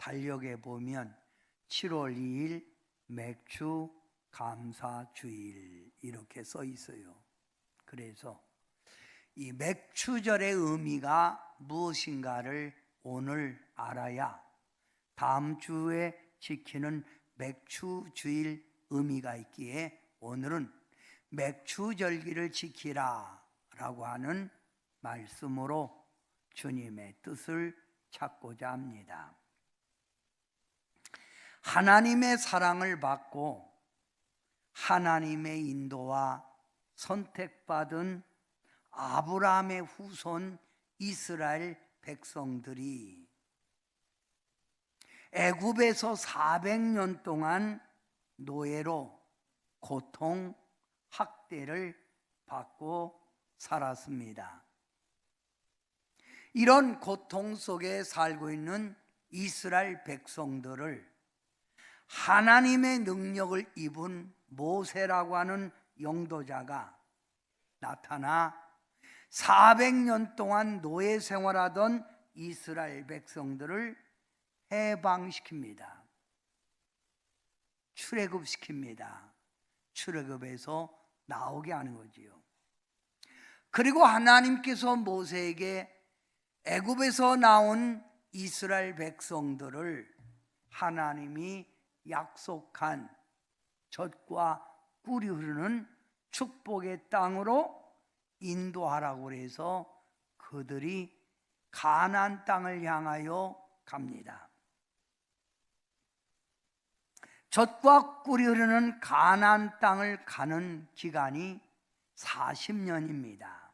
달력에 보면 7월 2일 맥주 감사주일 이렇게 써 있어요. 그래서 이 맥주절의 의미가 무엇인가를 오늘 알아야 다음 주에 지키는 맥주주일 의미가 있기에 오늘은 맥주절기를 지키라 라고 하는 말씀으로 주님의 뜻을 찾고자 합니다. 하나님의 사랑을 받고 하나님의 인도와 선택받은 아브라함의 후손 이스라엘 백성들이 애굽에서 400년 동안 노예로 고통, 학대를 받고 살았습니다. 이런 고통 속에 살고 있는 이스라엘 백성들을 하나님의 능력을 입은 모세라고 하는 영도자가 나타나 400년 동안 노예 생활하던 이스라엘 백성들을 해방시킵니다. 출애굽시킵니다. 출애굽에서 나오게 하는 거지요. 그리고 하나님께서 모세에게 애굽에서 나온 이스라엘 백성들을 하나님이 약속한 젖과 꿀이 흐르는 축복의 땅으로 인도하라고 해서 그들이 가나안 땅을 향하여 갑니다. 젖과 꿀이 흐르는 가나안 땅을 가는 기간이 40년입니다.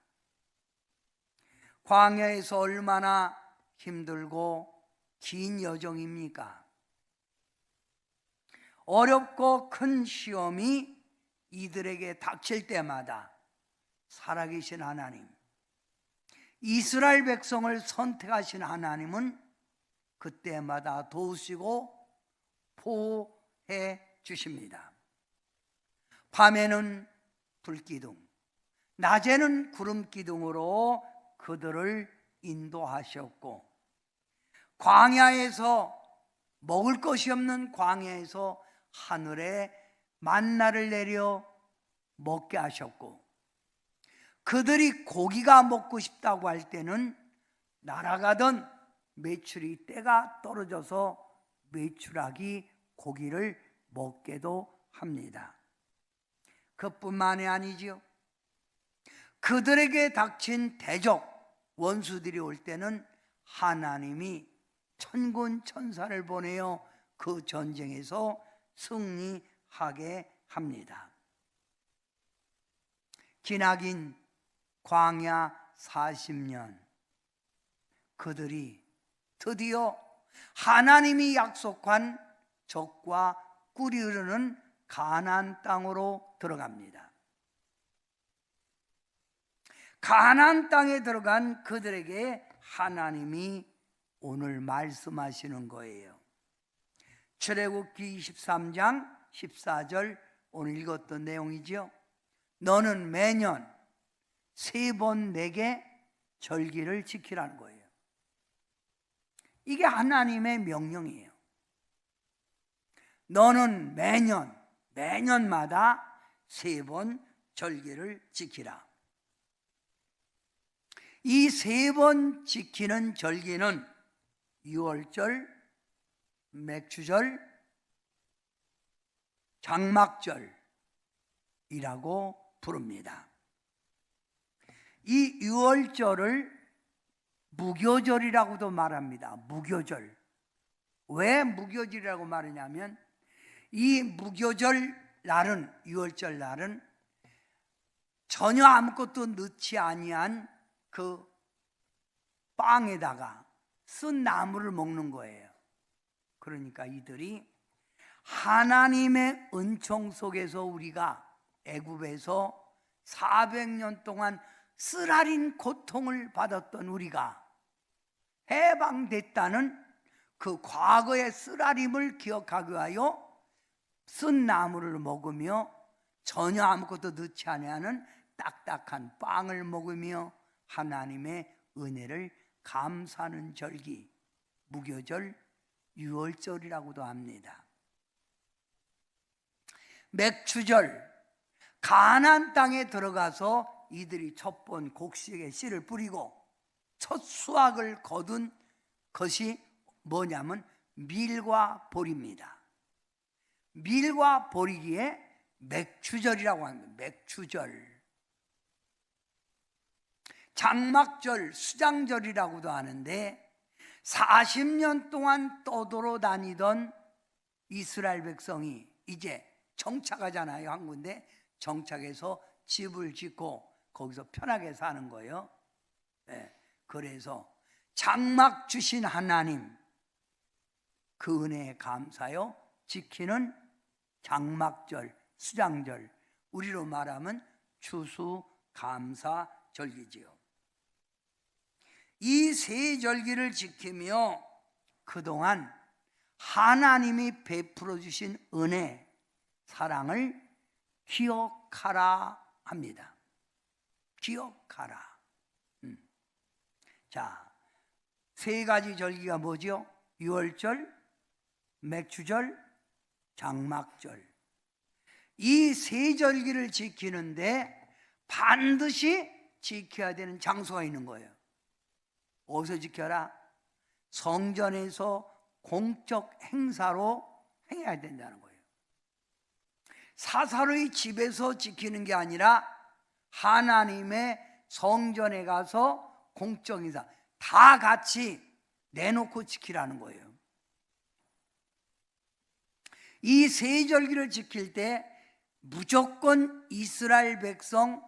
광야에서 얼마나 힘들고 긴 여정입니까? 어렵고 큰 시험이 이들에게 닥칠 때마다 살아계신 하나님, 이스라엘 백성을 선택하신 하나님은 그때마다 도우시고 보호해 주십니다. 밤에는 불기둥, 낮에는 구름기둥으로 그들을 인도하셨고, 광야에서 먹을 것이 없는 광야에서 하늘에 만나를 내려 먹게 하셨고, 그들이 고기가 먹고 싶다고 할 때는 날아가던 메추리 떼가 떨어져서 메추라기 고기를 먹게도 합니다. 그뿐만이 아니지요. 그들에게 닥친 대적 원수들이 올 때는 하나님이 천군 천사를 보내어 그 전쟁에서 승리하게 합니다. 기나긴 광야 40년, 그들이 드디어 하나님이 약속한 젖과 꿀이 흐르는 가나안 땅으로 들어갑니다. 가나안 땅에 들어간 그들에게 하나님이 오늘 말씀하시는 거예요. 출애굽기 23장 14절 오늘 읽었던 내용이죠. 너는 매년 3번 내게 절기를 지키라는 거예요. 이게 하나님의 명령이에요. 너는 매년마다 3번 절기를 지키라. 이 3번 지키는 절기는 유월절, 맥주절, 장막절이라고 부릅니다. 이 유월절을 무교절이라고도 말합니다. 무교절. 왜 무교절이라고 말하냐면 이 무교절 날은, 유월절 날은 전혀 아무것도 넣지 아니한 그 빵에다가 쓴 나물을 먹는 거예요. 그러니까 이들이 하나님의 은총 속에서 우리가 애굽에서 400년 동안 쓰라린 고통을 받았던 우리가 해방됐다는 그 과거의 쓰라림을 기억하기 위하여 쓴 나물을 먹으며 전혀 아무것도 넣지 않는 딱딱한 빵을 먹으며 하나님의 은혜를 감사하는 절기, 무교절, 유월절이라고도 합니다. 맥추절, 가나안 땅에 들어가서 이들이 첫 번 곡식에 씨를 뿌리고 첫 수확을 거둔 것이 뭐냐면 밀과 보리입니다. 밀과 보리기에 맥추절이라고 합니다. 맥추절. 장막절, 수장절이라고도 하는데 40년 동안 떠돌아다니던 이스라엘 백성이 이제 정착하잖아요. 한 군데 정착해서 집을 짓고 거기서 편하게 사는 거예요. 네. 그래서 장막 주신 하나님, 그 은혜에 감사요 지키는 장막절, 수장절, 우리로 말하면 추수감사절기지요. 이 세 절기를 지키며 그동안 하나님이 베풀어 주신 은혜, 사랑을 기억하라 합니다. 기억하라. 자, 세 가지 절기가 뭐죠? 유월절, 맥추절, 장막절. 이 세 절기를 지키는데 반드시 지켜야 되는 장소가 있는 거예요. 어디서 지켜라? 성전에서 공적 행사로 행해야 된다는 거예요. 사사로이 집에서 지키는 게 아니라 하나님의 성전에 가서 공적 행사 다 같이 내놓고 지키라는 거예요. 이 세 절기를 지킬 때 무조건 이스라엘 백성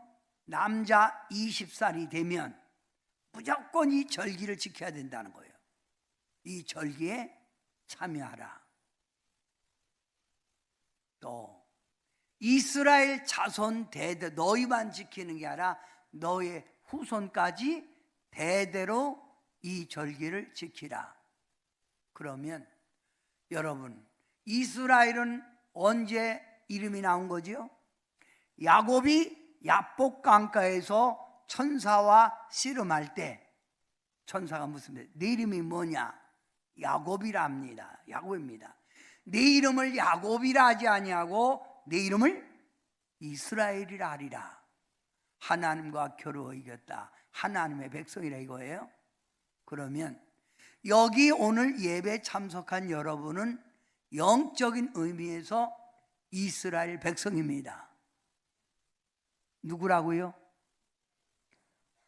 남자 20살이 되면 무조건 이 절기를 지켜야 된다는 거예요. 이 절기에 참여하라. 또 이스라엘 자손 대대, 너희만 지키는 게 아니라 너의 후손까지 대대로 이 절기를 지키라. 그러면 여러분, 이스라엘은 언제 이름이 나온 거지요? 야곱이 야복 강가에서 천사와 씨름할 때 천사가 묻습니다. 네 이름이 뭐냐? 야곱이랍니다. 야곱입니다. 네 이름을 야곱이라 하지 아니하고 네 이름을 이스라엘이라 하리라. 하나님과 겨루어 이겼다. 하나님의 백성이라 이거예요. 그러면 여기 오늘 예배 참석한 여러분은 영적인 의미에서 이스라엘 백성입니다. 누구라고요?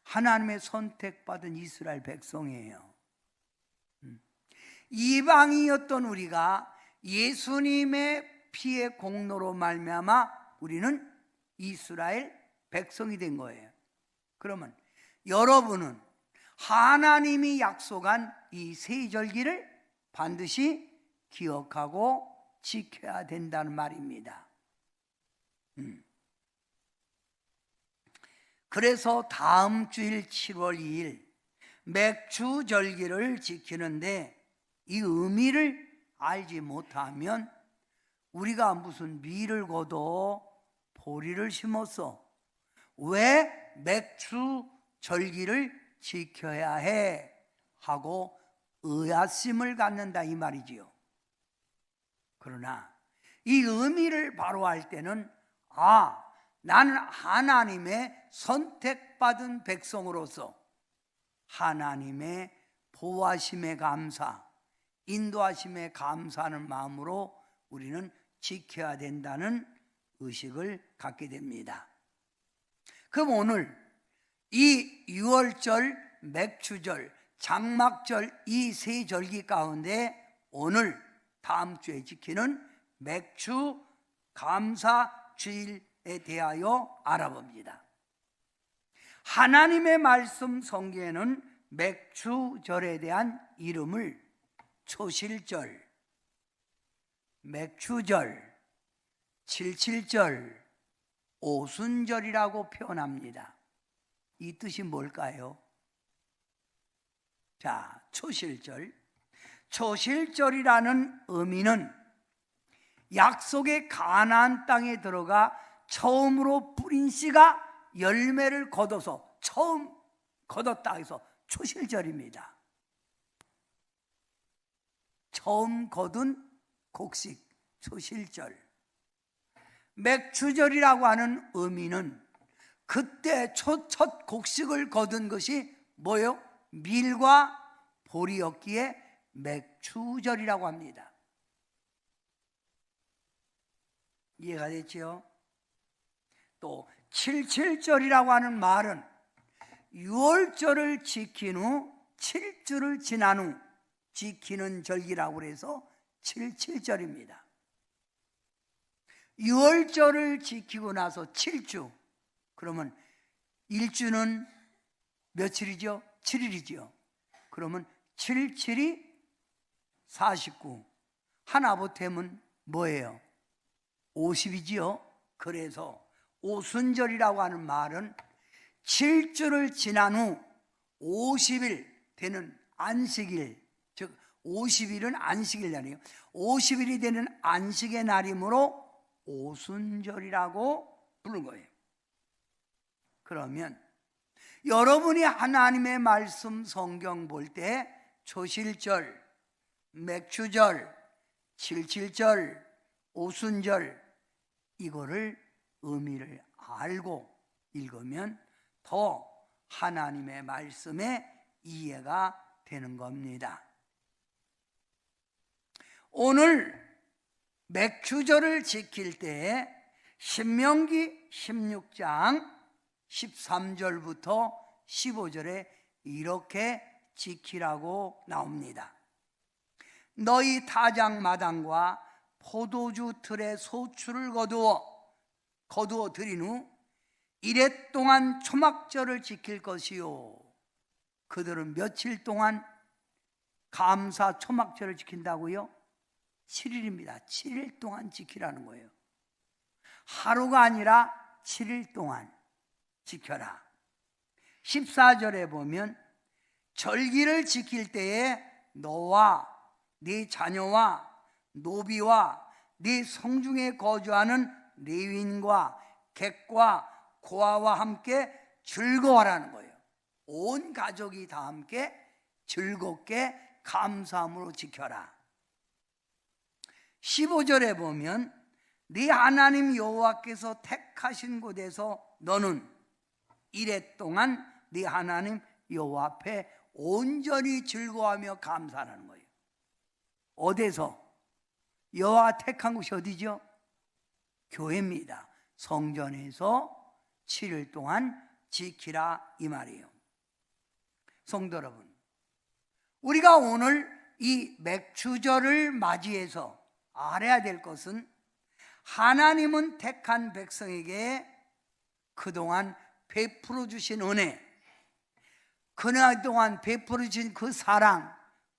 하나님의 선택받은 이스라엘 백성이에요. 이방인이었던 우리가 예수님의 피의 공로로 말미암아 우리는 이스라엘 백성이 된 거예요. 그러면 여러분은 하나님이 약속한 이 세 절기를 반드시 기억하고 지켜야 된다는 말입니다. 그래서 다음 주일 7월 2일 맥추절기를 지키는데 이 의미를 알지 못하면 우리가 무슨 밀을 거둬 보리를 심었어, 왜 맥추절기를 지켜야 해? 하고 의아심을 갖는다 이 말이지요. 그러나 이 의미를 바로 알 때는 나는 하나님의 선택받은 백성으로서 하나님의 보호하심에 감사, 인도하심에 감사하는 마음으로 우리는 지켜야 된다는 의식을 갖게 됩니다. 그럼 오늘 이 유월절, 맥추절, 장막절 이 세 절기 가운데 오늘 다음 주에 지키는 맥추 감사주일에 대하여 알아봅니다. 하나님의 말씀 성경에는 맥추절에 대한 이름을 초실절, 맥추절, 칠칠절, 오순절이라고 표현합니다. 이 뜻이 뭘까요? 자, 초실절. 초실절이라는 의미는 약속의 가나안 땅에 들어가 처음으로 뿌린 씨가 열매를 거둬서 처음 거뒀다 해서 초실절입니다. 처음 거둔 곡식, 초실절. 맥추절이라고 하는 의미는 그때 첫 곡식을 거둔 것이 뭐예요? 밀과 보리였기에 맥추절이라고 합니다. 이해가 됐죠? 또 77절이라고 하는 말은 6월절을 지킨 후 7주를 지난 후 지키는 절기라고 해서 77절입니다. 6월절을 지키고 나서 7주, 그러면 1주는 며칠이죠? 7일이죠. 그러면 7, 7이 49. 하나 보태면 뭐예요? 50이지요. 그래서 오순절이라고 하는 말은 7주를 지난 후 50일 되는 안식일, 즉 50일은 안식일 날이에요. 50일이 되는 안식의 날이므로 오순절이라고 부른 거예요. 그러면 여러분이 하나님의 말씀 성경 볼 때 초실절, 맥추절, 77절, 오순절 이거를 의미를 알고 읽으면 더 하나님의 말씀에 이해가 되는 겁니다. 오늘 맥추절을 지킬 때에 신명기 16장 13절부터 15절에 이렇게 지키라고 나옵니다. 너희 타작마당과 포도주 틀에 소출을 거두어 들인 후 이레 동안 초막절을 지킬 것이요. 그들은 며칠 동안 감사 초막절을 지킨다고요? 7일입니다. 7일 동안 지키라는 거예요. 하루가 아니라 7일 동안 지켜라. 14절에 보면 절기를 지킬 때에 너와 네 자녀와 노비와 네 성중에 거주하는 레위인과 객과 고아와 함께 즐거워하라는 거예요. 온 가족이 다 함께 즐겁게 감사함으로 지켜라. 15절에 보면 네 하나님 여호와께서 택하신 곳에서 너는 이레 동안 네 하나님 여호와 앞에 온전히 즐거워하며 감사하는 거예요. 어디서? 여호와 택한 곳이 어디죠? 교회입니다. 성전에서 7일 동안 지키라 이 말이에요. 성도 여러분, 우리가 오늘 이 맥추절을 맞이해서 알아야 될 것은 하나님은 택한 백성에게 그동안 베풀어 주신 은혜, 그동안 베풀어 주신 그 사랑,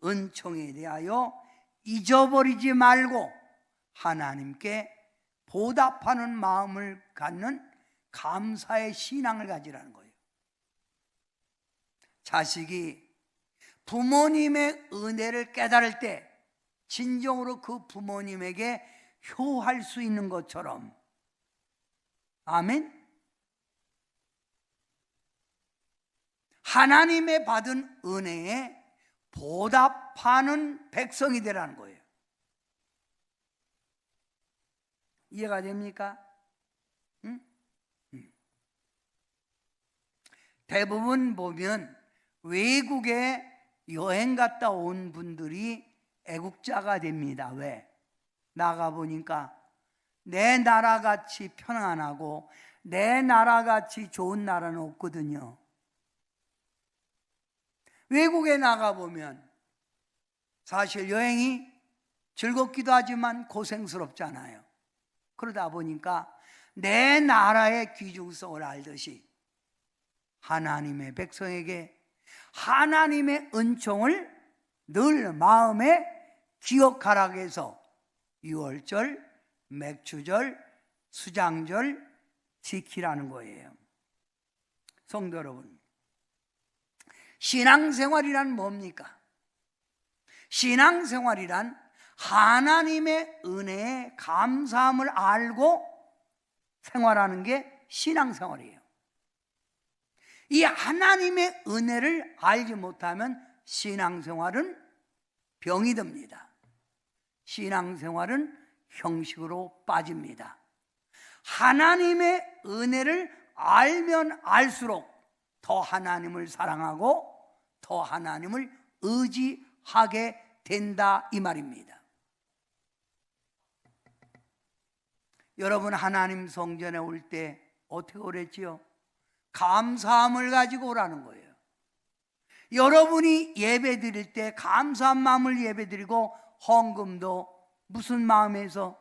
은총에 대하여 잊어버리지 말고 하나님께 보답하는 마음을 갖는 감사의 신앙을 가지라는 거예요. 자식이 부모님의 은혜를 깨달을 때 진정으로 그 부모님에게 효할 수 있는 것처럼, 아멘? 하나님의 받은 은혜에 보답하는 백성이 되라는 거예요. 이해가 됩니까? 응? 대부분 보면 외국에 여행 갔다 온 분들이 애국자가 됩니다. 왜? 나가보니까 내 나라같이 편안하고 내 나라같이 좋은 나라는 없거든요. 외국에 나가보면 사실 여행이 즐겁기도 하지만 고생스럽잖아요. 그러다 보니까 내 나라의 귀중성을 알듯이 하나님의 백성에게 하나님의 은총을 늘 마음에 기억하라고 해서 6월절, 맥추절, 수장절 지키라는 거예요. 성도 여러분, 신앙생활이란 뭡니까? 신앙생활이란 하나님의 은혜에 감사함을 알고 생활하는 게 신앙생활이에요. 이 하나님의 은혜를 알지 못하면 신앙생활은 병이 듭니다. 신앙생활은 형식으로 빠집니다. 하나님의 은혜를 알면 알수록 더 하나님을 사랑하고 더 하나님을 의지하게 된다 이 말입니다. 여러분, 하나님 성전에 올 때 어떻게 오랬지요? 감사함을 가지고 오라는 거예요. 여러분이 예배 드릴 때 감사한 마음을 예배 드리고, 헌금도 무슨 마음에서?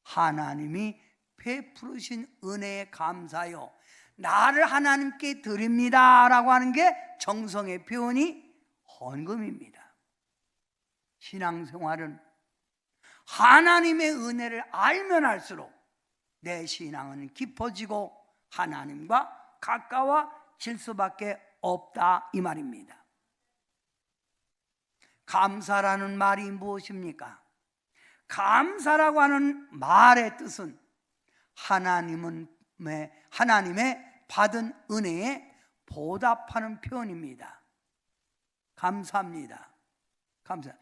하나님이 베푸르신 은혜에 감사요, 나를 하나님께 드립니다 라고 하는 게 정성의 표현이 헌금입니다. 신앙생활은 하나님의 은혜를 알면 알수록 내 신앙은 깊어지고 하나님과 가까워질 수밖에 없다 이 말입니다. 감사라는 말이 무엇입니까? 감사라고 하는 말의 뜻은 하나님의 받은 은혜에 보답하는 표현입니다. 감사합니다. 감사.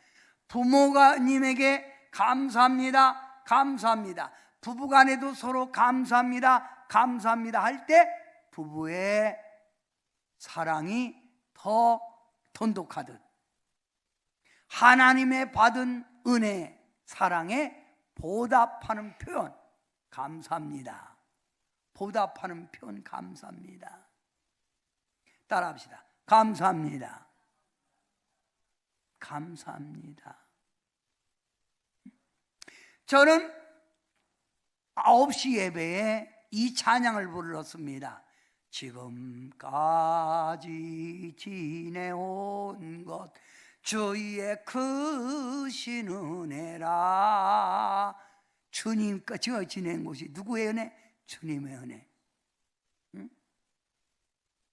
부모님에게 감사합니다. 감사합니다. 부부간에도 서로 감사합니다. 감사합니다 할 때 부부의 사랑이 더 돈독하듯 하나님의 받은 은혜, 사랑에 보답하는 표현, 감사합니다. 보답하는 표현, 감사합니다. 따라합시다. 감사합니다. 감사합니다. 저는 9시 예배에 이 찬양을 불렀습니다. 지금까지 지내온 것 주의 크신 은혜라. 주님까지 지낸 것이 누구의 은혜? 주님의 은혜.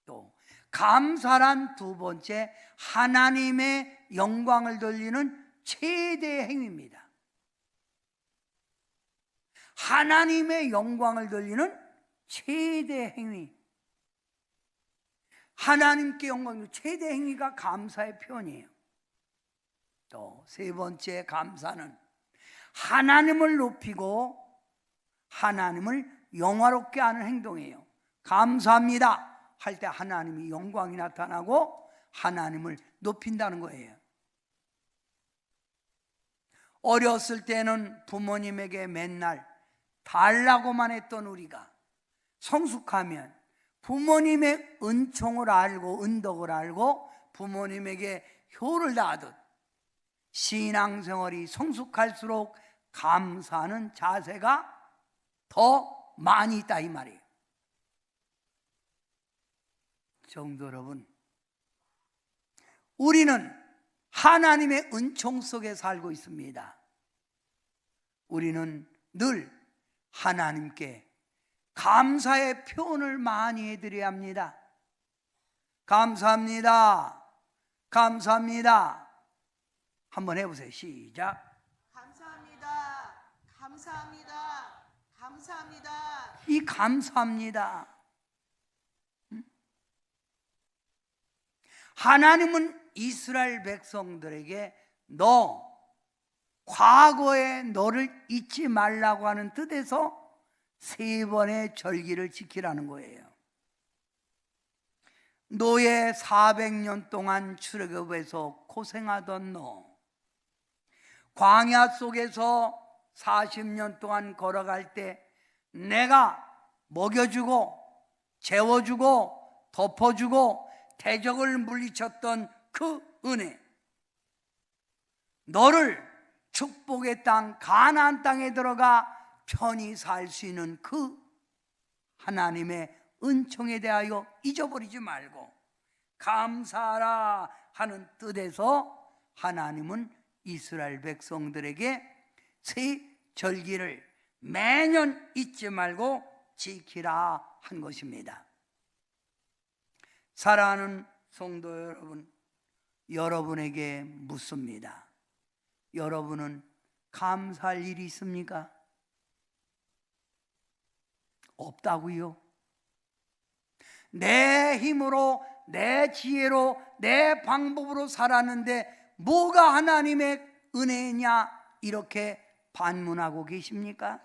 또 감사란 두 번째, 하나님의 영광을 돌리는 최대의 행위입니다. 하나님의 영광을 돌리는 최대의 행위, 하나님께 영광을 최대 행위가 감사의 표현이에요. 또 세 번째, 감사는 하나님을 높이고 하나님을 영화롭게 하는 행동이에요. 감사합니다 할 때 하나님이 영광이 나타나고 하나님을 높인다는 거예요. 어렸을 때는 부모님에게 맨날 달라고만 했던 우리가 성숙하면 부모님의 은총을 알고 은덕을 알고 부모님에게 효를 다하듯 신앙생활이 성숙할수록 감사하는 자세가 더 많이 있다 이 말이에요. 성도 여러분, 우리는 하나님의 은총 속에 살고 있습니다. 우리는 늘 하나님께 감사의 표현을 많이 해드려야 합니다. 감사합니다. 감사합니다. 한번 해보세요. 시작. 감사합니다. 감사합니다. 감사합니다. 이 감사합니다. 하나님은 이스라엘 백성들에게 너 과거에 너를 잊지 말라고 하는 뜻에서 3번의 절기를 지키라는 거예요. 노예 400년 동안 출애굽에서 고생하던 너, 광야 속에서 40년 동안 걸어갈 때 내가 먹여주고 재워주고 덮어주고 대적을 물리쳤던 그 은혜, 너를 축복의 땅 가나안 땅에 들어가 편히 살 수 있는 그 하나님의 은총에 대하여 잊어버리지 말고 감사하라 하는 뜻에서 하나님은 이스라엘 백성들에게 새 절기를 매년 잊지 말고 지키라 한 것입니다. 사랑하는 성도 여러분, 여러분에게 묻습니다. 여러분은 감사할 일이 있습니까? 없다고요? 내 힘으로, 내 지혜로, 내 방법으로 살았는데 뭐가 하나님의 은혜냐? 이렇게 반문하고 계십니까?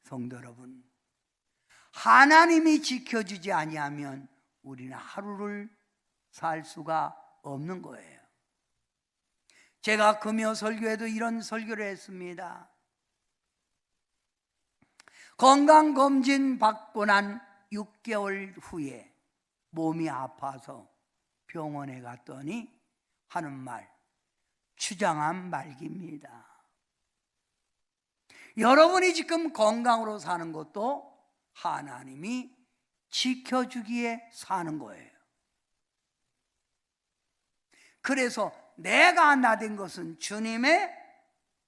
성도 여러분, 하나님이 지켜주지 아니하면 우리는 하루를 살 수가 없는 거예요. 제가 금요 설교에도 이런 설교를 했습니다. 건강검진 받고 난 6개월 후에 몸이 아파서 병원에 갔더니 하는 말, 추장한 말기입니다. 여러분이 지금 건강으로 사는 것도 하나님이 지켜주기에 사는 거예요. 그래서 내가 나된 것은 주님의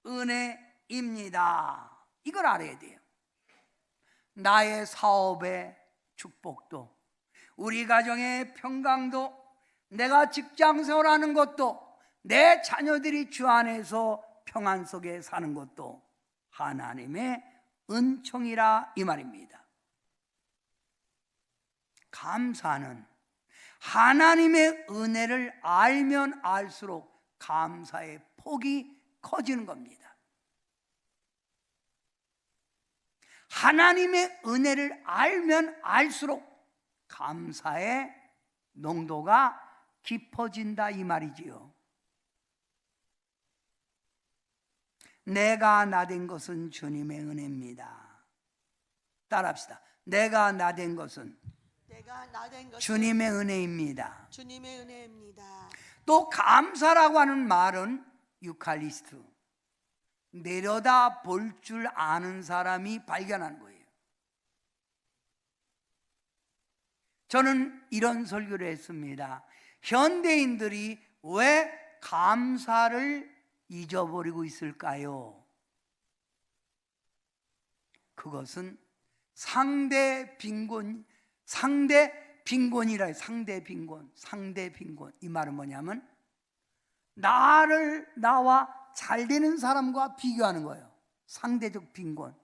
은혜입니다. 이걸 알아야 돼요. 나의 사업의 축복도, 우리 가정의 평강도, 내가 직장 생활하는 것도, 내 자녀들이 주 안에서 평안 속에 사는 것도 하나님의 은총이라 이 말입니다. 감사는 하나님의 은혜를 알면 알수록 감사의 폭이 커지는 겁니다. 하나님의 은혜를 알면 알수록 감사의 농도가 깊어진다 이 말이지요. 내가 나된 것은 주님의 은혜입니다. 따라합시다. 내가 나된 것은 주님의 은혜입니다. 주님의 은혜입니다. 또 감사라고 하는 말은 유칼리스트, 내려다 볼 줄 아는 사람이 발견한 거예요. 저는 이런 설교를 했습니다. 현대인들이 왜 감사를 잊어버리고 있을까요? 그것은 상대 빈곤이라 해요. 상대 빈곤. 이 말은 뭐냐면 나와 잘 되는 사람과 비교하는 거예요. 상대적 빈곤.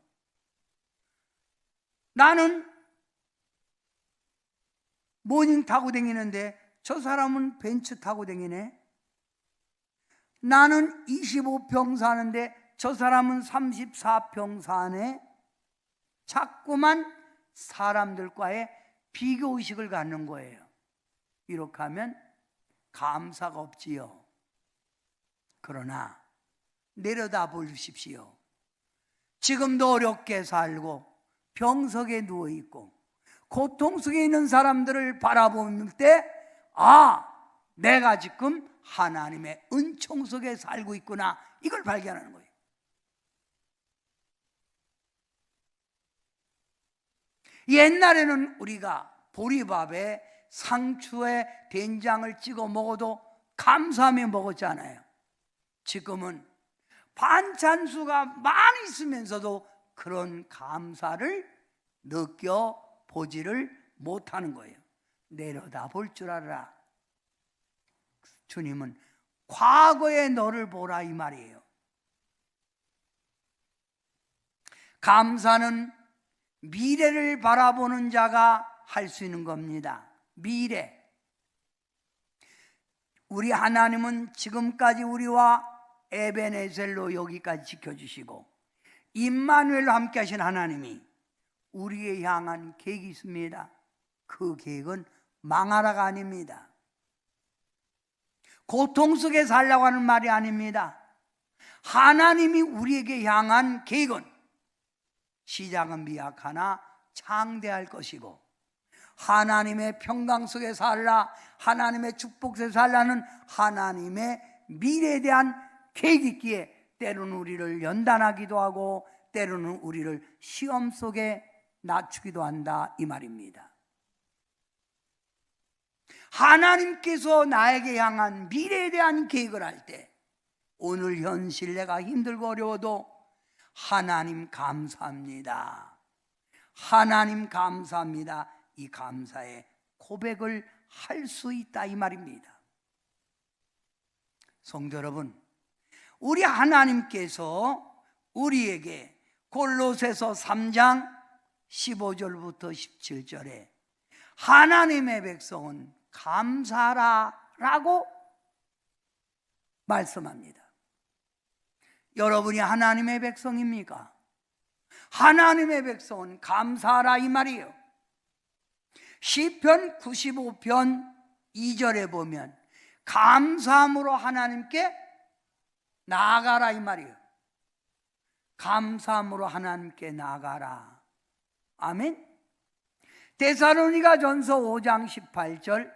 나는 모닝 타고 다니는데 저 사람은 벤츠 타고 다니네. 나는 25평 사는데 저 사람은 34평 사네. 자꾸만 사람들과의 비교의식을 갖는 거예요. 이렇게 하면 감사가 없지요. 그러나 내려다 보십시오. 지금도 어렵게 살고 병석에 누워있고 고통 속에 있는 사람들을 바라볼 때, 내가 지금 하나님의 은총 속에 살고 있구나, 이걸 발견하는 거예요. 옛날에는 우리가 보리밥에 상추에 된장을 찍어 먹어도 감사하며 먹었잖아요. 지금은 반찬수가 많이 있으면서도 그런 감사를 느껴보지를 못하는 거예요. 내려다 볼 줄 알아라. 주님은 과거의 너를 보라 이 말이에요. 감사는 미래를 바라보는 자가 할 수 있는 겁니다. 미래. 우리 하나님은 지금까지 우리와 에베네셀로 여기까지 지켜주시고 임마누엘로 함께 하신 하나님이 우리에 향한 계획이 있습니다. 그 계획은 망하라가 아닙니다. 고통 속에 살라고 하는 말이 아닙니다. 하나님이 우리에게 향한 계획은 시작은 미약하나 창대할 것이고, 하나님의 평강 속에 살라, 하나님의 축복 속에 살라는 하나님의 미래에 대한 계획이 있기에 때로는 우리를 연단하기도 하고 때로는 우리를 시험 속에 낮추기도 한다 이 말입니다. 하나님께서 나에게 향한 미래에 대한 계획을 할 때 오늘 현실 내가 힘들고 어려워도 하나님 감사합니다. 하나님 감사합니다. 이 감사의 고백을 할 수 있다 이 말입니다. 성도 여러분, 우리 하나님께서 우리에게 골로새서 3장 15절부터 17절에 하나님의 백성은 감사하라라고 말씀합니다. 여러분이 하나님의 백성입니까? 하나님의 백성은 감사하라 이 말이에요. 시편 95편 2절에 보면 감사함으로 하나님께 나아가라 이 말이에요. 감사함으로 하나님께 나아가라. 아멘. 데살로니가 전서 5장 18절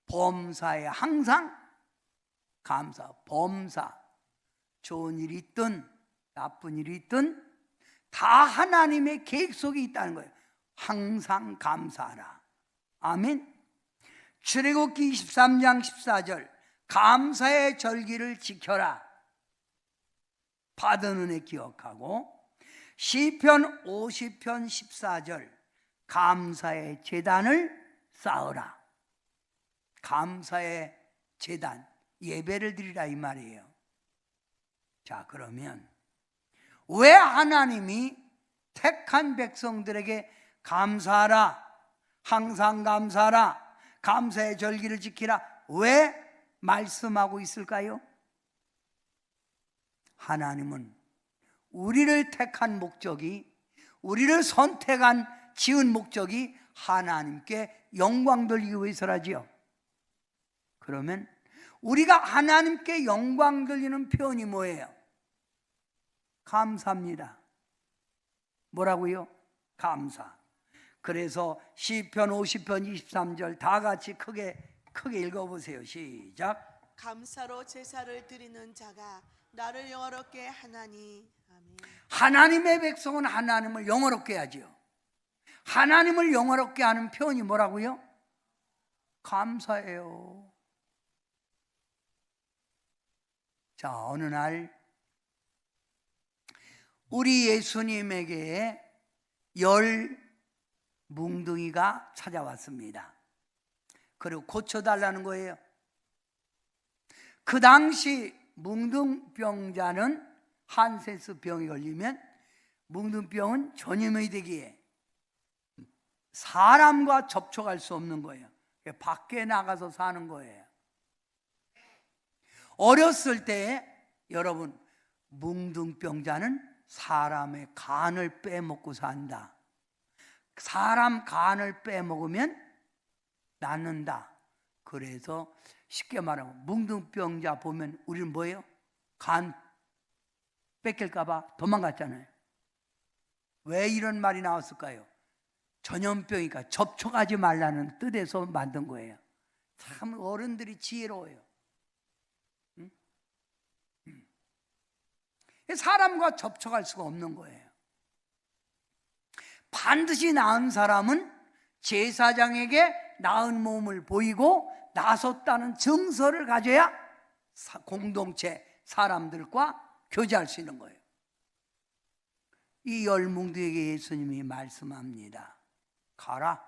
범사에 항상 감사. 범사. 좋은 일이 있든 나쁜 일이 있든 다 하나님의 계획 속에 있다는 거예요. 항상 감사하라. 아멘. 출애굽기 23장 14절 감사의 절기를 지켜라. 받은 은혜 기억하고 시편 50편 14절 감사의 제단을 쌓으라. 감사의 제단, 예배를 드리라 이 말이에요. 자, 그러면 왜 하나님이 택한 백성들에게 감사하라, 항상 감사하라, 감사의 절기를 지키라 왜 말씀하고 있을까요? 하나님은 우리를 택한 목적이, 우리를 선택한 지은 목적이 하나님께 영광 돌리기 위해서라지요. 그러면 우리가 하나님께 영광 돌리는 표현이 뭐예요? 감사합니다. 뭐라고요? 감사. 그래서 시편 50편 23절 다 같이 크게 읽어보세요. 시작. 감사로 제사를 드리는 자가 나를 영화롭게 하나니. 아멘. 하나님의 백성은 하나님을 영화롭게 하지요. 하나님을 영화롭게 하는 표현이 뭐라고요? 감사해요. 자, 어느 날 우리 예수님에게 10 뭉둥이가 찾아왔습니다. 그리고 고쳐달라는 거예요. 그 당시 뭉둥병자는 한세스 병이 걸리면 뭉둥병은 전염이 되기에 사람과 접촉할 수 없는 거예요. 밖에 나가서 사는 거예요. 어렸을 때 여러분, 뭉둥병자는 사람의 간을 빼먹고 산다. 사람 간을 빼먹으면 낫는다. 그래서 쉽게 말하면 뭉둥병자 보면 우리는 뭐예요? 간 뺏길까 봐 도망갔잖아요. 왜 이런 말이 나왔을까요? 전염병이니까 접촉하지 말라는 뜻에서 만든 거예요. 참 어른들이 지혜로워요. 사람과 접촉할 수가 없는 거예요. 반드시 나은 사람은 제사장에게 나은 몸을 보이고 나섰다는 증서를 가져야 공동체 사람들과 교제할 수 있는 거예요. 이 열뭉두에게 예수님이 말씀합니다. 가라.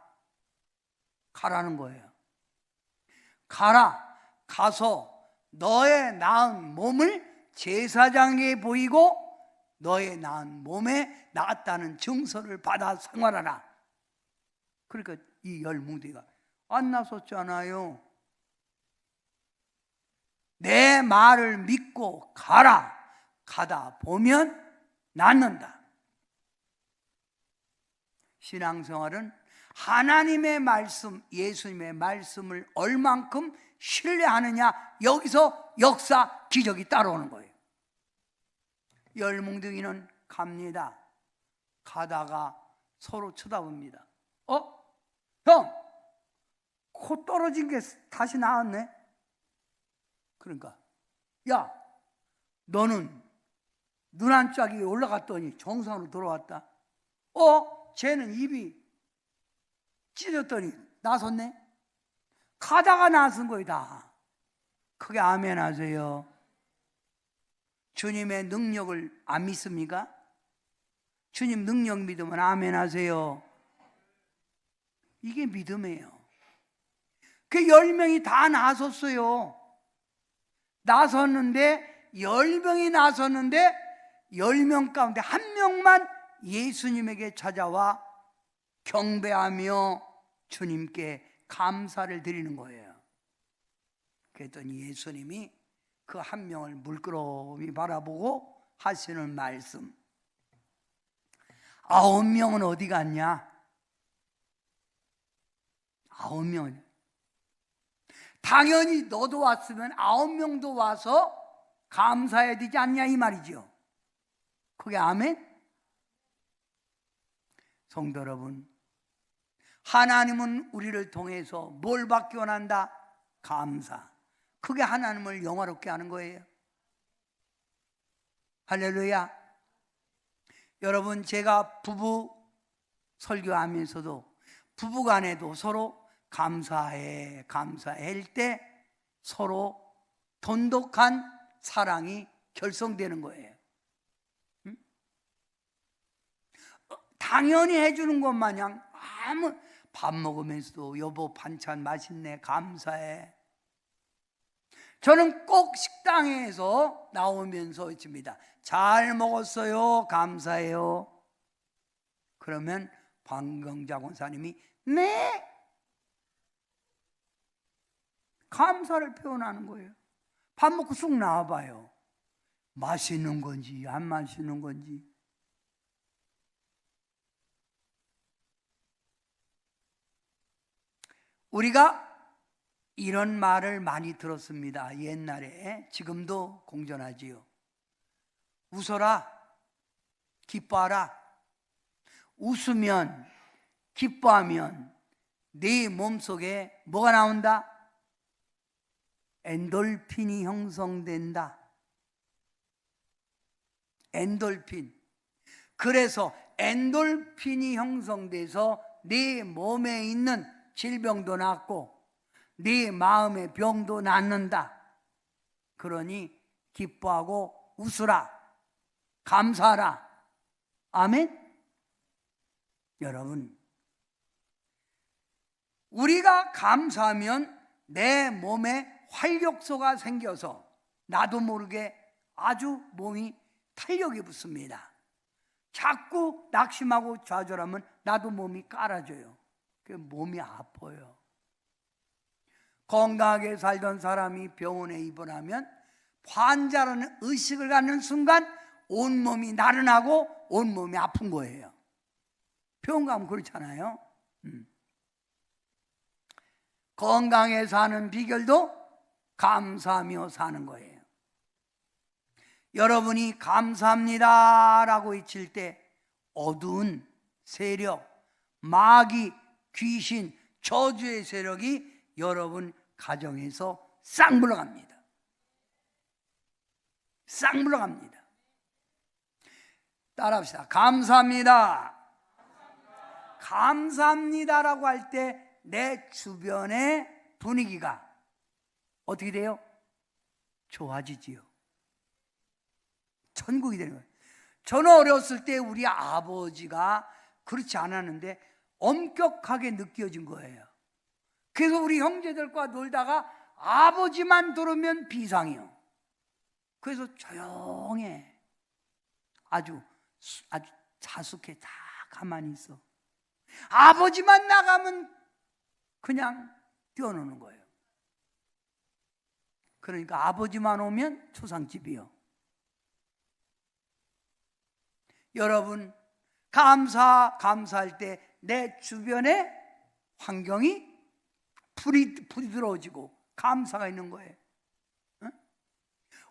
가라는 거예요. 가라. 가서 너의 나은 몸을 제사장에게 보이고 너의 나은 몸에 나았다는 증서를 받아 생활하라. 그러니까 이 열뭉두가 안 나섰잖아요. 내 말을 믿고 가라. 가다 보면 낫는다. 신앙생활은 하나님의 말씀, 예수님의 말씀을 얼만큼 신뢰하느냐, 여기서 역사, 기적이 따라오는 거예요. 열뭉둥이는 갑니다. 가다가 서로 쳐다봅니다. 형! 코 떨어진 게 다시 나왔네? 그러니까 야, 너는 눈 한 짝이 올라갔더니 정상으로 돌아왔다. 쟤는 입이 찢었더니 나섰네? 가다가 나선 거예요, 다. 크게 아멘 하세요. 주님의 능력을 안 믿습니까? 주님 능력 믿으면 아멘 하세요. 이게 믿음이에요. 그 10명이 다 나섰어요. 나섰는데 10명이 나섰는데 10명 가운데 한 명만 예수님에게 찾아와 경배하며 주님께 감사를 드리는 거예요. 그랬더니 예수님이 그 한 명을 물끄러미 바라보고 하시는 말씀. 9명은 어디 갔냐? 9명은 당연히 너도 왔으면 9명도 와서 감사해야 되지 않냐 이 말이죠. 그게 아멘? 성도 여러분, 하나님은 우리를 통해서 뭘 받기 원한다? 감사. 그게 하나님을 영화롭게 하는 거예요. 할렐루야. 여러분, 제가 부부 설교하면서도 부부간에도 서로 감사해 할 때 서로 돈독한 사랑이 결성되는 거예요. 당연히 해주는 것 마냥 아무 밥 먹으면서도 여보 반찬 맛있네 감사해. 저는 꼭 식당에서 나오면서 외칩니다. 잘 먹었어요 감사해요. 그러면 방경자 권사님이 네 감사를 표현하는 거예요. 밥 먹고 쑥 나와봐요. 맛있는 건지 안 맛있는 건지. 우리가 이런 말을 많이 들었습니다. 옛날에. 지금도 공존하지요. 웃어라, 기뻐하라. 웃으면, 기뻐하면 네 몸속에 뭐가 나온다? 엔돌핀이 형성된다. 엔돌핀. 그래서 엔돌핀이 형성돼서 네 몸에 있는 질병도 낫고 네 마음의 병도 낫는다. 그러니 기뻐하고 웃으라. 감사하라. 아멘? 여러분, 우리가 감사하면 내 몸에 활력소가 생겨서 나도 모르게 아주 몸이 탄력이 붙습니다. 자꾸 낙심하고 좌절하면 나도 몸이 깔아져요. 몸이 아파요. 건강하게 살던 사람이 병원에 입원하면 환자라는 의식을 갖는 순간 온몸이 나른하고 온몸이 아픈 거예요. 병원 가면 그렇잖아요. 건강해 사는 비결도 감사하며 사는 거예요. 여러분이 감사합니다 라고 외칠 때 어두운 세력, 마귀, 귀신, 저주의 세력이 여러분 가정에서 싹 물러갑니다. 싹 물러갑니다. 따라합시다. 감사합니다. 감사합니다라고 할 때 내 주변의 분위기가 어떻게 돼요? 좋아지지요. 천국이 되는 거예요. 저는 어렸을 때 우리 아버지가 그렇지 않았는데 엄격하게 느껴진 거예요. 그래서 우리 형제들과 놀다가 아버지만 들으면 비상이요. 그래서 조용해. 아주 자숙해. 다 가만히 있어. 아버지만 나가면 그냥 뛰어노는 거예요. 그러니까 아버지만 오면 초상집이요. 여러분, 감사할 때 내 주변에 환경이 불이 들어오지고 감사가 있는 거예요. 응?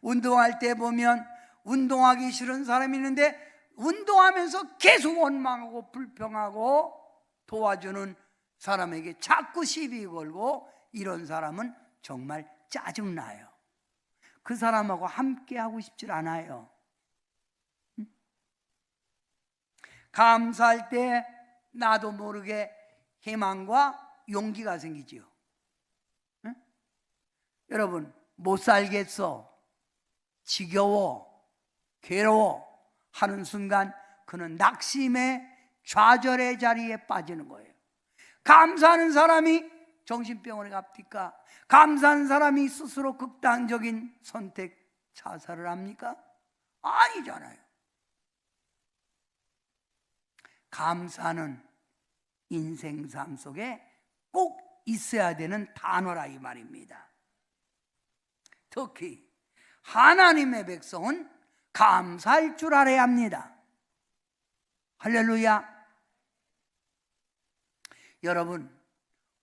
운동할 때 보면 운동하기 싫은 사람이 있는데 운동하면서 계속 원망하고 불평하고 도와주는 사람에게 자꾸 시비 걸고 이런 사람은 정말 짜증나요. 그 사람하고 함께 하고 싶질 않아요. 응? 감사할 때 나도 모르게 희망과 용기가 생기지요. 응? 여러분, 못 살겠어, 지겨워, 괴로워 하는 순간 그는 낙심의 좌절의 자리에 빠지는 거예요. 감사하는 사람이 정신병원에 갑니까? 감사하는 사람이 스스로 극단적인 선택, 자살을 합니까? 아니잖아요. 감사는 인생 삶 속에 꼭 있어야 되는 단어라 이 말입니다. 특히 하나님의 백성은 감사할 줄 알아야 합니다. 할렐루야. 여러분,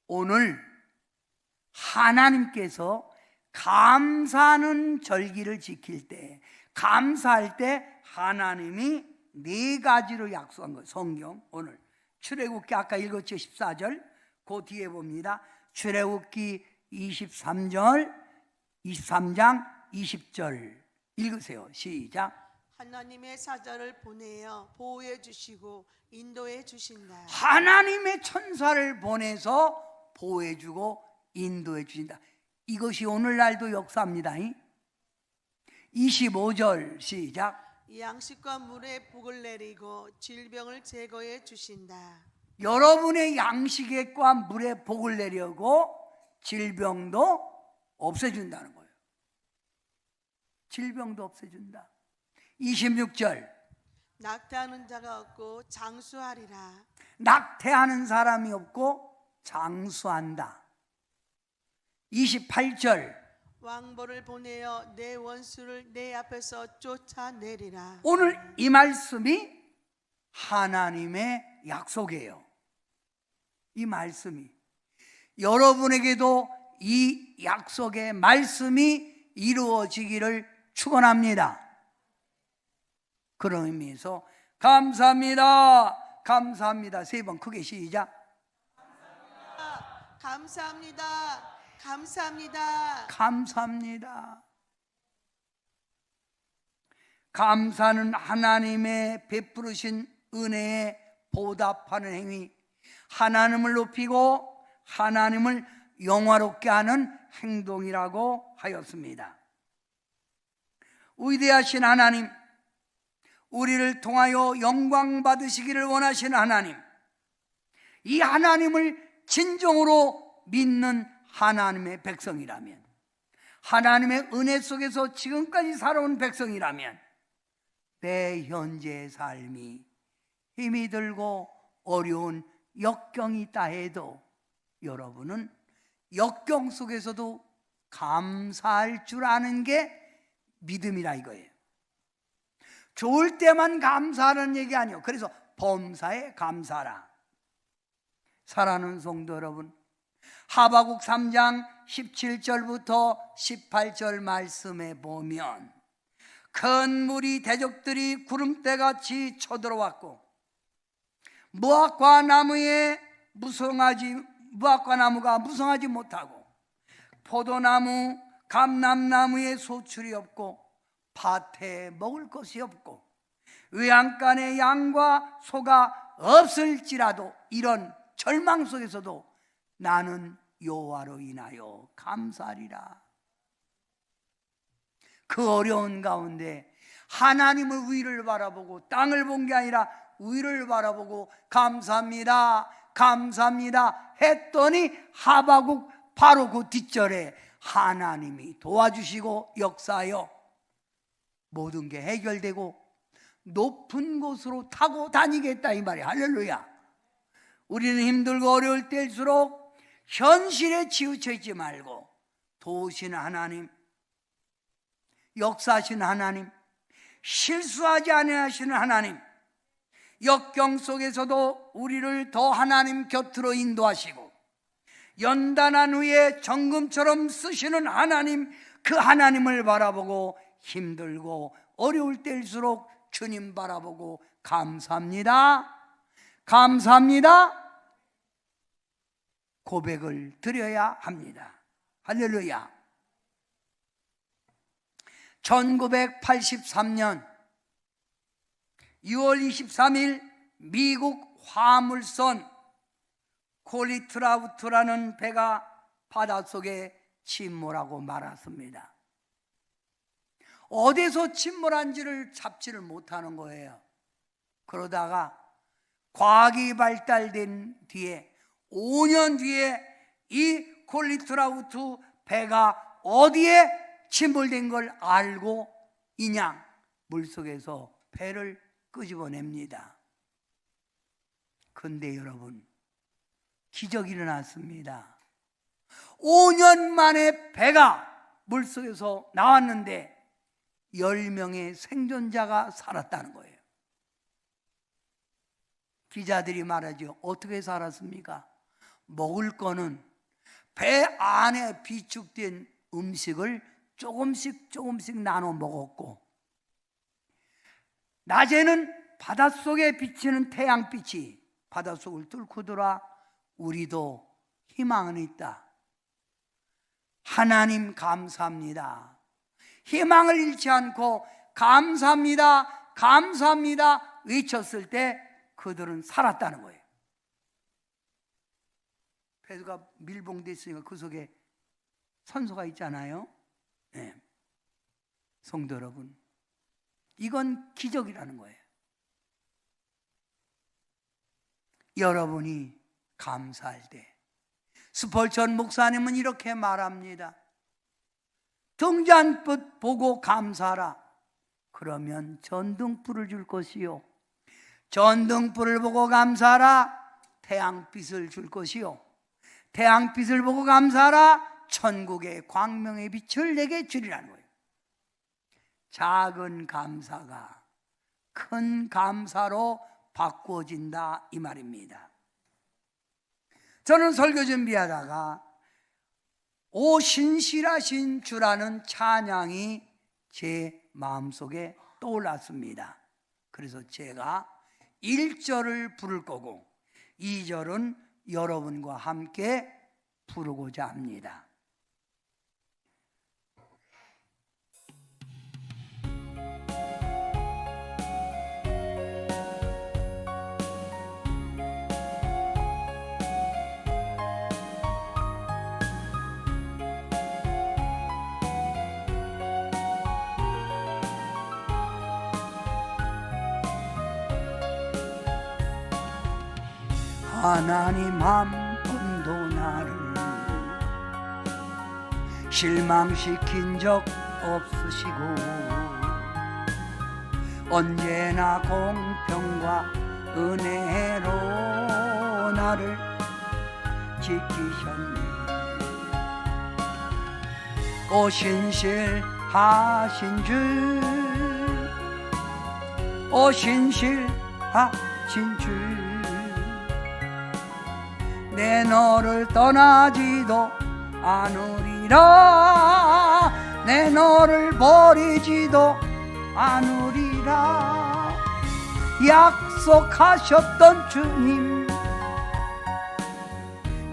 오늘 하나님께서 감사하는 절기를 지킬 때, 감사할 때 하나님이 4가지로 약속한 거예요. 성경 오늘 출애굽기 아까 읽었죠. 14절 그 뒤에 봅니다. 출애굽기 23장 20절 읽으세요. 시작. 하나님의 사자를 보내어 보호해 주시고 인도해 주신다. 하나님의 천사를 보내서 보호해 주고 인도해 주신다. 이것이 오늘날도 역사입니다. 25절 시작. 양식과 물에 복을 내리고 질병을 제거해 주신다. 여러분의 양식과 물에 복을 내려고 질병도 없애준다는 거예요. 질병도 없애준다. 26절. 낙태하는 자가 없고 장수하리라. 낙태하는 사람이 없고 장수한다. 28절. 왕보를 보내어 내 원수를 내 앞에서 쫓아내리라. 오늘 이 말씀이 하나님의 약속이에요. 이 말씀이 여러분에게도 이 약속의 말씀이 이루어지기를 축원합니다. 그런 의미에서 감사합니다, 감사합니다 3번 크게 시작. 감사합니다. 감사합니다. 감사합니다. 감사는 하나님의 베푸르신 은혜에 보답하는 행위, 하나님을 높이고 하나님을 영화롭게 하는 행동이라고 하였습니다. 위대하신 하나님, 우리를 통하여 영광 받으시기를 원하시는 하나님, 이 하나님을 진정으로 믿는 하나님의 백성이라면, 하나님의 은혜 속에서 지금까지 살아온 백성이라면, 내 현재의 삶이 힘이 들고 어려운 역경이 있다 해도 여러분은 역경 속에서도 감사할 줄 아는 게 믿음이라 이거예요. 좋을 때만 감사하는 얘기 아니에요. 그래서 범사에 감사하라. 사랑하는 성도 여러분, 하박국 3장 17절부터 18절 말씀에 보면 큰 무리 대적들이 구름대같이 쳐들어왔고 무화과 나무가 무성하지 못하고 포도나무, 감람나무에 소출이 없고 밭에 먹을 것이 없고 외양간에 양과 소가 없을지라도 이런 절망 속에서도 나는 여호와로 인하여 감사하리라. 그 어려운 가운데 하나님의 위를 바라보고 땅을 본 게 아니라 위를 바라보고 감사합니다, 감사합니다 했더니 하박국 바로 그 뒷절에 하나님이 도와주시고 역사하여 모든 게 해결되고 높은 곳으로 타고 다니겠다 이 말이야. 할렐루야. 우리는 힘들고 어려울 때일수록 현실에 치우쳐 있지 말고 도우시는 하나님, 역사하시는 하나님, 실수하지 아니하시는 하나님, 역경 속에서도 우리를 더 하나님 곁으로 인도하시고 연단한 후에 정금처럼 쓰시는 하나님, 그 하나님을 바라보고 힘들고 어려울 때일수록 주님 바라보고 감사합니다, 감사합니다 고백을 드려야 합니다. 할렐루야. 1983년 6월 23일 미국 화물선 콜리트라우트라는 배가 바닷속에 침몰하고 말았습니다. 어디서 침몰한지를 잡지를 못하는 거예요. 그러다가 과학이 발달된 뒤에 5년 뒤에 이 콜리트라우트 배가 어디에 침몰된 걸 알고 인양 물속에서 배를 끄집어냅니다. 그런데 여러분, 기적이 일어났습니다. 5년 만에 배가 물속에서 나왔는데 10명의 생존자가 살았다는 거예요. 기자들이 말하죠. 어떻게 살았습니까? 먹을 거는 배 안에 비축된 음식을 조금씩 나눠 먹었고, 낮에는 바닷속에 비치는 태양빛이 바닷속을 뚫고 들어와 우리도 희망은 있다. 하나님 감사합니다. 희망을 잃지 않고 감사합니다, 감사합니다 외쳤을 때 그들은 살았다는 거예요. 배가 밀봉되어 있으니까 그 속에 산소가 있잖아요. 네. 성도 여러분, 이건 기적이라는 거예요. 여러분이 감사할 때, 스펄전 목사님은 이렇게 말합니다. 등잔빛 보고 감사하라. 그러면 전등불을 줄 것이요, 전등불을 보고 감사하라. 태양빛을 줄 것이요, 태양빛을 보고 감사하라. 천국의 광명의 빛을 내게 주리라는 거예요. 작은 감사가 큰 감사로 바꾸어진다 이 말입니다. 저는 설교 준비하다가 오 신실하신 주라는 찬양이 제 마음속에 떠올랐습니다. 그래서 제가 1절을 부를 거고 2절은 여러분과 함께 부르고자 합니다. 하나님 한 번도 나를 실망시킨 적 없으시고 언제나 공평과 은혜로 나를 지키셨네. 오 신실하신 주, 오 신실하신 주, 내 너를 떠나지도 않으리라, 내 너를 버리지도 않으리라. 약속하셨던 주님,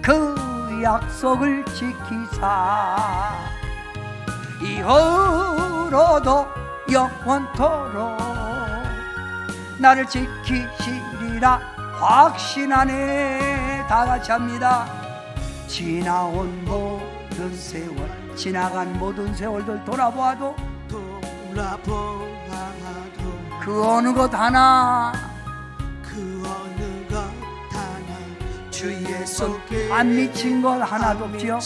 그 약속을 지키사 이후로도 영원토록 나를 지키시리라 확신하네. 다 같이 합니다. 지나온 모든 세월, 지나간 모든 세월들 돌아보아도 그 어느 것 하나, 그 어느 것 하나 주의 손에 안 미친 것 하나도 없지요?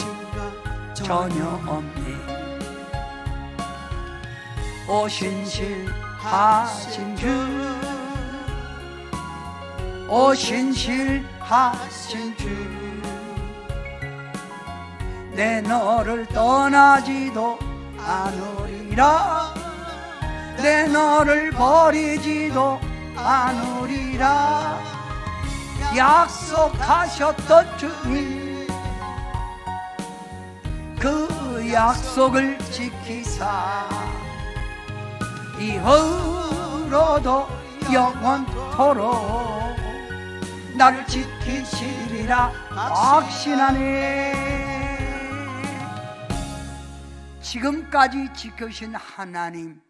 전혀 없네. 오 신실하신 주, 오 신실하신 주, 내 너를 떠나지도 않으리라, 내 너를 버리지도 않으리라. 약속하셨던 주님, 그 약속을 지키사 이후로도 영원토록 나를 지키시리라 확신하네. 지금까지 지켜주신 하나님,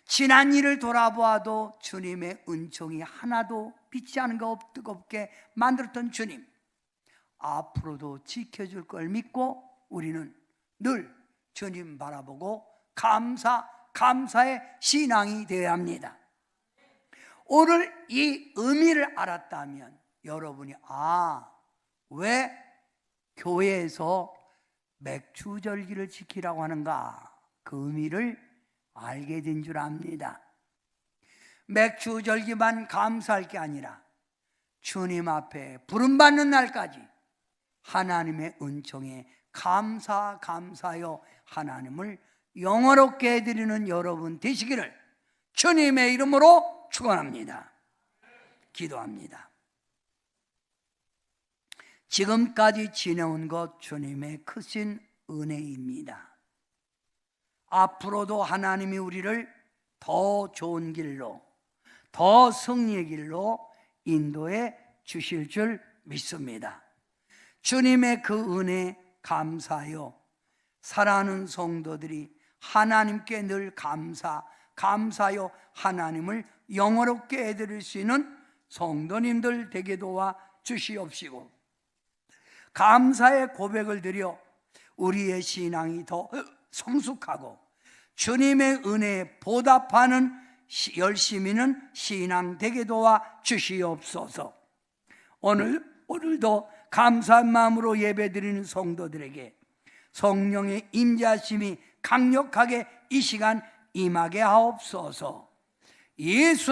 지난 일을 돌아보아도 주님의 은총이 하나도 비치지 않은 것 뜨겁게 만들었던 주님, 앞으로도 지켜줄 걸 믿고 우리는 늘 주님 바라보고 감사의 신앙이 되어야 합니다. 오늘 이 의미를 알았다면 여러분이 왜 교회에서 맥주절기를 지키라고 하는가, 그 의미를 알게 된 줄 압니다. 맥주절기만 감사할 게 아니라 주님 앞에 부름받는 날까지 하나님의 은총에 감사하여 하나님을 영화롭게 해드리는 여러분 되시기를 주님의 이름으로 축원합니다. 기도합니다. 지금까지 지내온 것 주님의 크신 은혜입니다. 앞으로도 하나님이 우리를 더 좋은 길로, 더 승리의 길로 인도해 주실 줄 믿습니다. 주님의 그 은혜 감사하여 사랑하는 성도들이 하나님께 늘 감사하여 하나님을 영화롭게 해드릴 수 있는 성도님들 되게 도와 주시옵시고, 감사의 고백을 드려 우리의 신앙이 더 성숙하고 주님의 은혜에 보답하는 열심히는 신앙 되게 도와 주시옵소서. 오늘도 감사한 마음으로 예배드리는 성도들에게 성령의 임재하심이 강력하게 이 시간 임하게 하옵소서. 예수